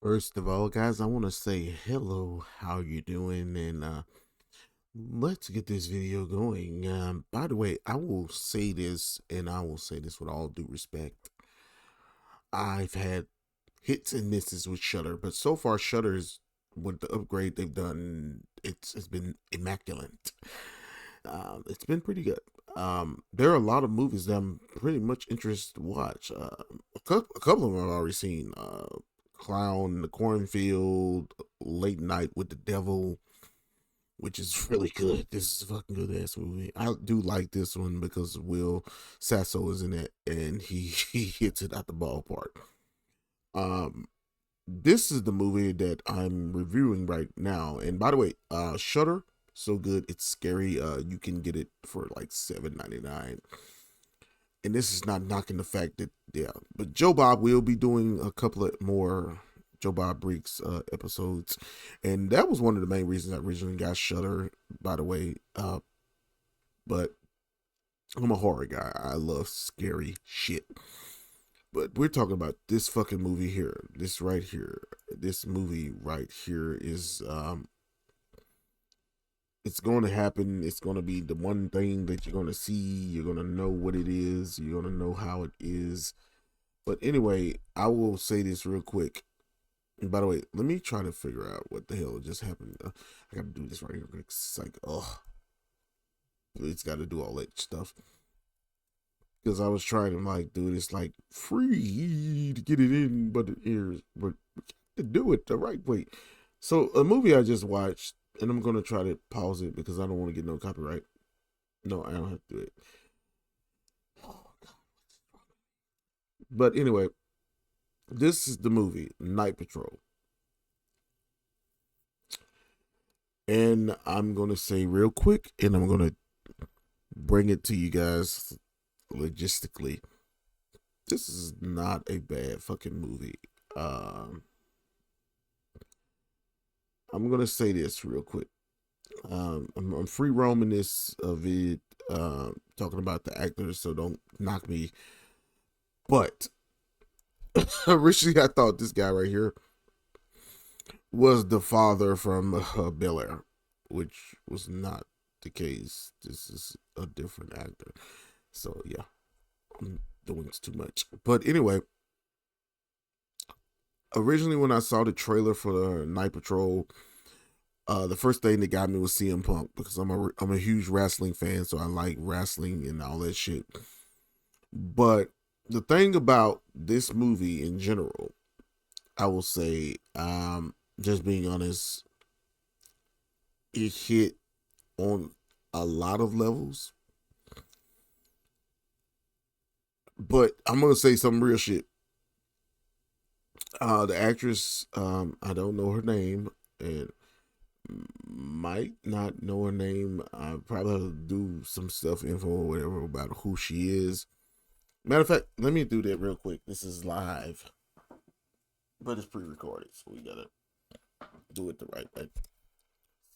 First of all, guys, I want to say hello. How you doing? And let's get this video going. By the way, I will say this, and I will say this with all due respect. I've had hits and misses with Shudder, but so far, Shudder's with the upgrade they've done, it's been immaculate. It's been pretty good. There are a lot of movies that I'm pretty much interested to watch. A couple of them I've already seen. Clown in the Cornfield, Late Night with the Devil, which is really good. This is a fucking good ass movie. I do like this one because Will Sasso is in it and he hits it at the ballpark. Um, this is the movie that I'm reviewing right now. And by the way, Shutter, so good. It's scary. You can get it for like $7.99. And this is not knocking the fact that but Joe Bob will be doing a couple of more Joe Bob Breaks episodes, and that was one of the main reasons I originally got Shudder. By the way, but I'm a horror guy. I love scary shit. But we're talking about this fucking movie here. This right here. This movie right here is it's going to happen. It's going to be the one thing that you're going to see. You're going to know what it is. You're going to know how it is. But anyway, I will say this real quick. And by the way, let me try to figure out what the hell just happened. I got to do this right here. It's like, oh, it's got to do all that stuff. Because I was trying to like do this like free to get it in, but to do it the right way. So a movie I just watched, and I'm gonna try to pause it because I don't want to get no copyright. No, I don't have to do it. Oh God. But anyway, this is the movie Night Patrol, and I'm gonna say real quick, and I'm gonna bring it to you guys logistically. This is not a bad fucking movie. I'm gonna say this real quick. I'm free roaming this vid, talking about the actors, so don't knock me. But originally, I thought this guy right here was the father from Bel Air, which was not the case. This is a different actor. So yeah, I'm doing too much. But anyway, originally when I saw the trailer for the Night Patrol, the first thing that got me was CM Punk because I'm a huge wrestling fan, so I like wrestling and all that shit. But the thing about this movie in general, I will say, just being honest, it hit on a lot of levels. But I'm gonna say some real shit. The actress, I don't know her name, and might not know her name. I probably have to do some stuff, info or whatever about who she is. Matter of fact, let me do that real quick. This is live, but it's pre-recorded, so we gotta do it the right way.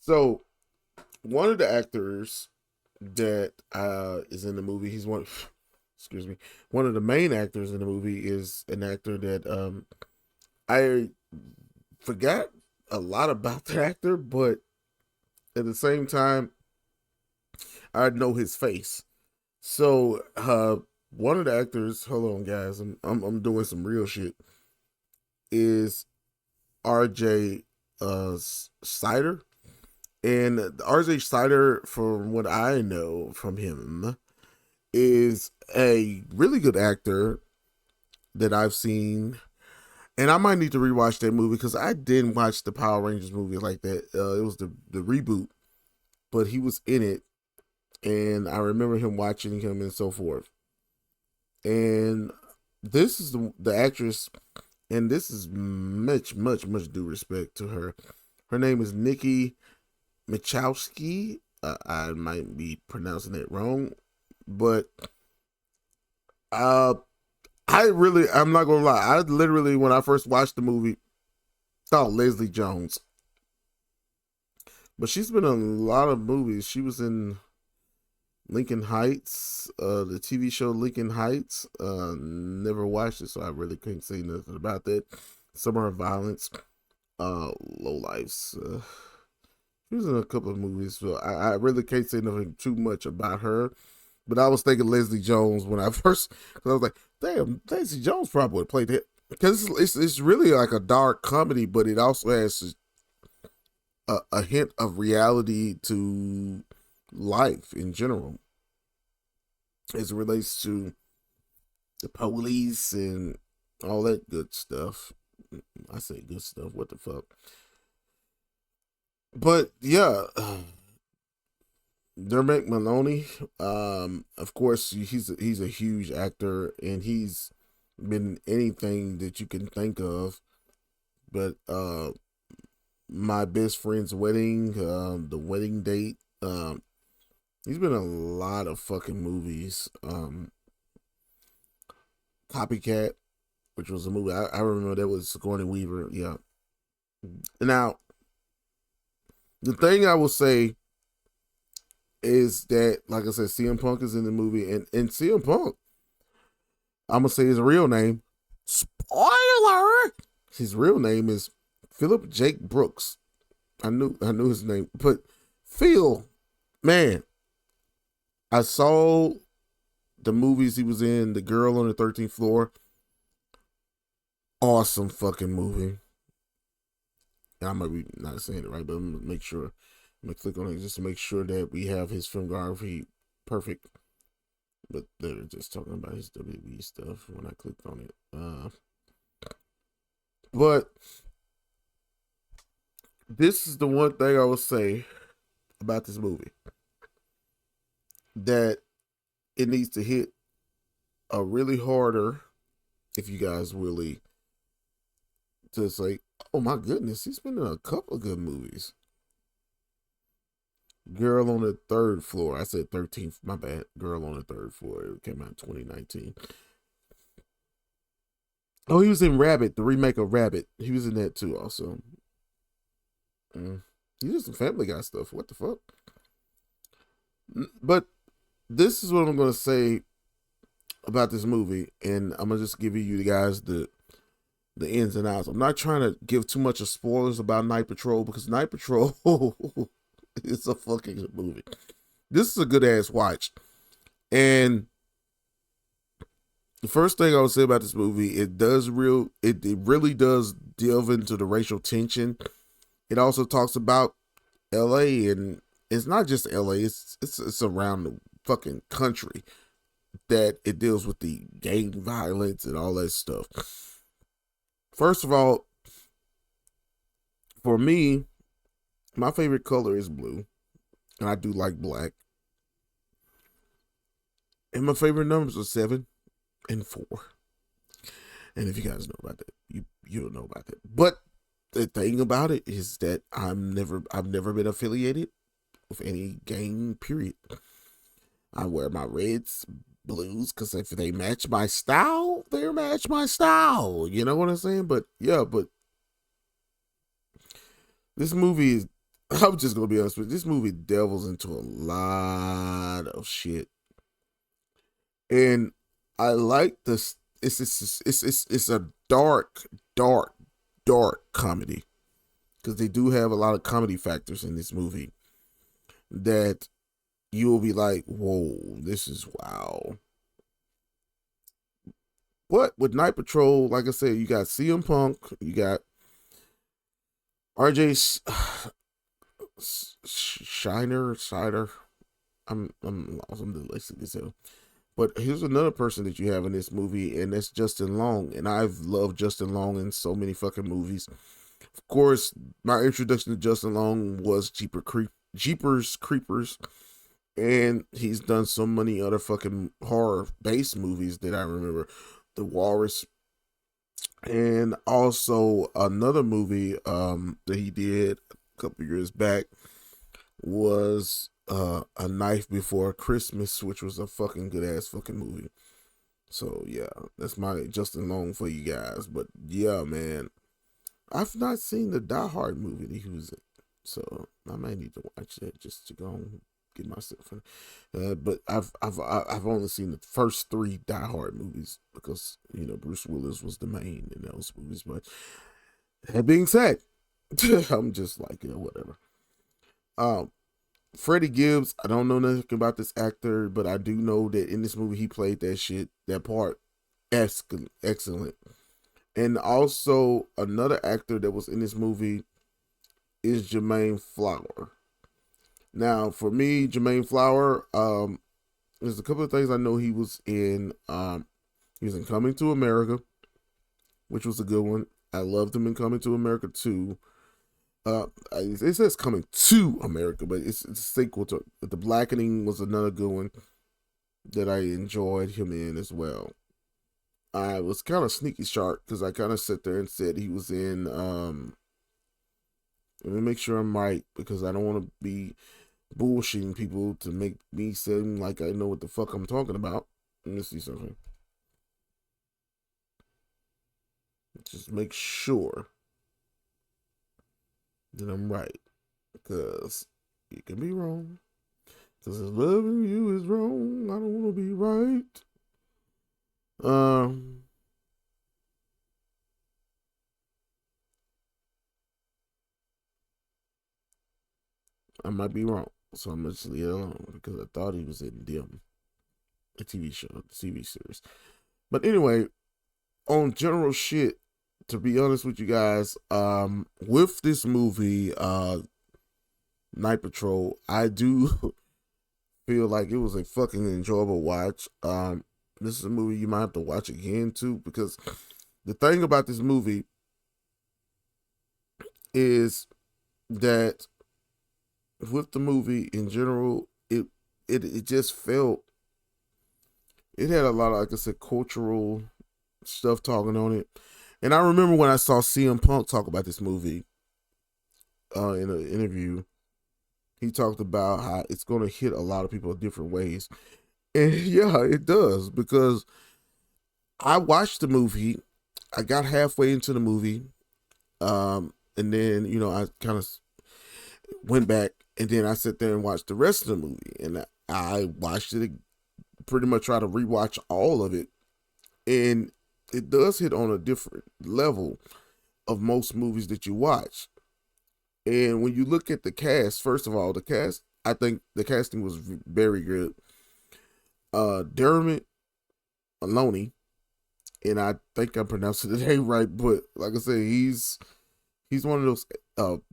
So, one of the actors that is in the movie, he's one. Excuse me. One of the main actors in the movie is an actor that I forgot a lot about the actor, but at the same time, I know his face. So one of the actors, hold on guys, I'm doing some real shit, is RJ Cyler. And RJ Cyler, from what I know from him, is a really good actor that I've seen. And I might need to rewatch that movie because I didn't watch the Power Rangers movie like that. It was the reboot, but he was in it, and I remember him watching him and so forth. And this is the actress, and this is much due respect to her. Her name is Nicki Micheaux. I might be pronouncing it wrong, but I'm not gonna lie, I literally, when I first watched the movie, thought Leslie Jones. But she's been in a lot of movies. She was in Lincoln Heights, the TV show Lincoln Heights. Never watched it, so I really couldn't say nothing about that. some of her violence. Low lives. She was in a couple of movies, so I really can't say nothing too much about her. But I was thinking Leslie Jones when I first, because I was like, damn, Leslie Jones probably would have played it. Because it's really like a dark comedy, but it also has a hint of reality to life in general as it relates to the police and all that good stuff. I say good stuff. What the fuck? But yeah, Dermot Mulroney, of course, he's a huge actor, and he's been in anything that you can think of. But my best friend's wedding, the wedding date, he's been in a lot of fucking movies. Copycat, which was a movie I remember that was Sigourney Weaver. Yeah. Now, the thing I will say is that, like I said, CM Punk is in the movie, and CM Punk, I'm gonna say his real name. Spoiler. His real name is Philip Jake Brooks. I knew his name, but Phil, man, I saw the movies he was in. The Girl on the 13th Floor. Awesome fucking movie. I might be not saying it right, but I'm gonna make sure. I'm gonna click on it just to make sure that we have his filmography perfect. But they're just talking about his WWE stuff when I clicked on it. But this is the one thing I will say about this movie, that it needs to hit a really harder, if you guys really, to say, oh my goodness, he's been in a couple of good movies. Girl on the Third Floor. I said 13th. My bad. Girl on the Third Floor. It came out in 2019. Oh, he was in Rabbit, the remake of Rabbit. He was in that too, also. He did some Family Guy stuff. What the fuck? But this is what I'm going to say about this movie, and I'm going to just give you guys the ins and outs. I'm not trying to give too much of spoilers about Night Patrol, because Night Patrol is a fucking good movie. This is a good ass watch. And the first thing I would say about this movie, it really does delve into the racial tension. It also talks about LA, and it's not just LA, it's around the fucking country, that it deals with the gang violence and all that stuff. First of all, for me, my favorite color is blue, and I do like black. And my favorite numbers are 7 and 4. And if you guys know about that, you don't know about that. But the thing about it is that I've never been affiliated with any gang, period. I wear my reds, blues, because if they match my style, they match my style. You know what I'm saying? But yeah, but this movie is, I'm just gonna be honest with you, this movie delves into a lot of shit. And I like this. It's a dark comedy, because they do have a lot of comedy factors in this movie that you will be like, whoa, this is wow. But with Night Patrol, like I said, you got CM Punk, you got RJ Shiner. I'm lost. I'm dyslexic as hell. But here's another person that you have in this movie, and that's Justin Long. And I've loved Justin Long in so many fucking movies. Of course, my introduction to Justin Long was Jeepers Creepers. And he's done so many other fucking horror-based movies that I remember. The Walrus. And also another movie that he did a couple years back was A Knife Before Christmas, which was a fucking good ass fucking movie. So yeah, that's my Justin Long for you guys. But yeah, man, I've not seen the Die Hard movie that he was in, so I might need to watch that just to go get myself in. But I've only seen the first 3 Die Hard movies because Bruce Willis was the main in those movies. But that being said, I'm just like whatever. Um, Freddie Gibbs, I don't know nothing about this actor, but I do know that in this movie he played that part, excellent. And also another actor that was in this movie is Jermaine Fowler. Now, for me, Jermaine Fowler, there's a couple of things I know he was in. He was in Coming to America, which was a good one. I loved him in Coming to America too. It says Coming to America, but it's a sequel to The Blackening was another good one that I enjoyed him in as well. I was kind of sneaky sharp because I kind of sat there and said he was in. Let me make sure I'm right because I don't want to be bullshitting people to make me seem like I know what the fuck I'm talking about. Let me see something. Just make sure that I'm right because you can be wrong. Because loving you is wrong. I don't want to be right. I might be wrong, so I'm just leave it alone because I thought he was in Dim, a TV show, a TV series. But anyway, on general shit, to be honest with you guys, with this movie, Night Patrol, I do feel like it was a fucking enjoyable watch. This is a movie you might have to watch again too, because the thing about this movie is that with the movie in general, it just felt it had a lot of, like I said, cultural stuff talking on it. And I remember when I saw CM Punk talk about this movie in an interview, he talked about how it's going to hit a lot of people in different ways. And yeah, it does, because I watched the movie, I got halfway into the movie, and then, I kind of went back, and then I sat there and watched the rest of the movie. And I watched it, pretty much try to rewatch all of it. And it does hit on a different level of most movies that you watch. And when you look at the cast, first of all, I think the casting was very good. Dermot Mulroney, and I think I'm pronouncing the name right, but like I said, he's one of those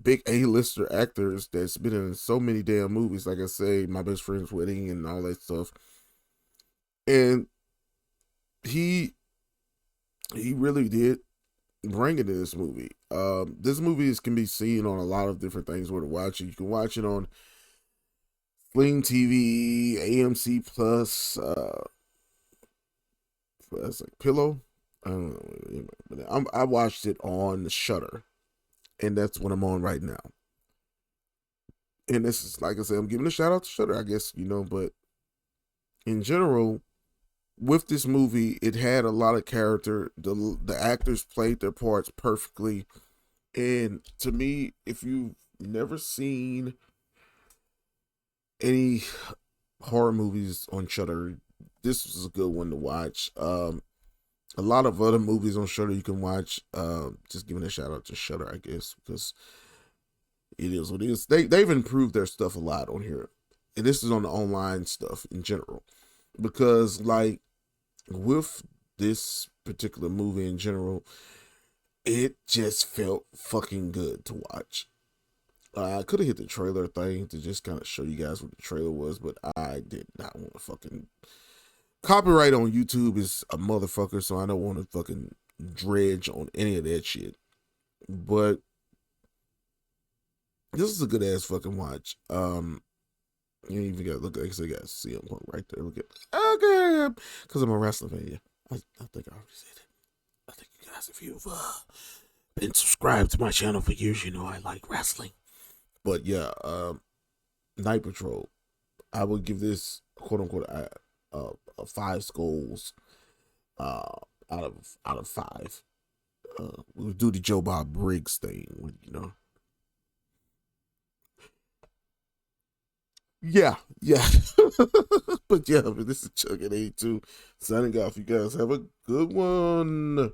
big A-lister actors that's been in so many damn movies. Like I say, My Best Friend's Wedding and all that stuff. And he really did bring it in this movie. This movie can be seen on a lot of different things where to watch it. You can watch it on Sling TV, AMC Plus, that's like Pillow. I don't know, but I watched it on Shudder, and that's what I'm on right now. And this is, like I said, I'm giving a shout out to Shudder, I guess, but in general, with this movie, it had a lot of character. The actors played their parts perfectly. And to me, if you've never seen any horror movies on Shudder, this was a good one to watch. A lot of other movies on Shudder you can watch. Just giving a shout out to Shudder, I guess, because it is what it is. They've improved their stuff a lot on here. And this is on the online stuff in general. Because, like, with this particular movie in general, it just felt fucking good to watch. I could have hit the trailer thing to just kind of show you guys what the trailer was, but I did not want to fucking... Copyright on YouTube is a motherfucker, so I don't want to fucking dredge on any of that shit. But this is a good ass fucking watch. You even got look like they got CM Punk right there. Look at because I'm a wrestling fan. Yeah, I think I already said it. I think you guys, if you've been subscribed to my channel for years, you know I like wrestling. But yeah, Night Patrol. I would give this quote unquote a 5 skulls out of 5. We'll do the Joe Bob Briggs thing, Yeah, yeah. But yeah, but this is Chuck at A2 signing off. You guys have a good one.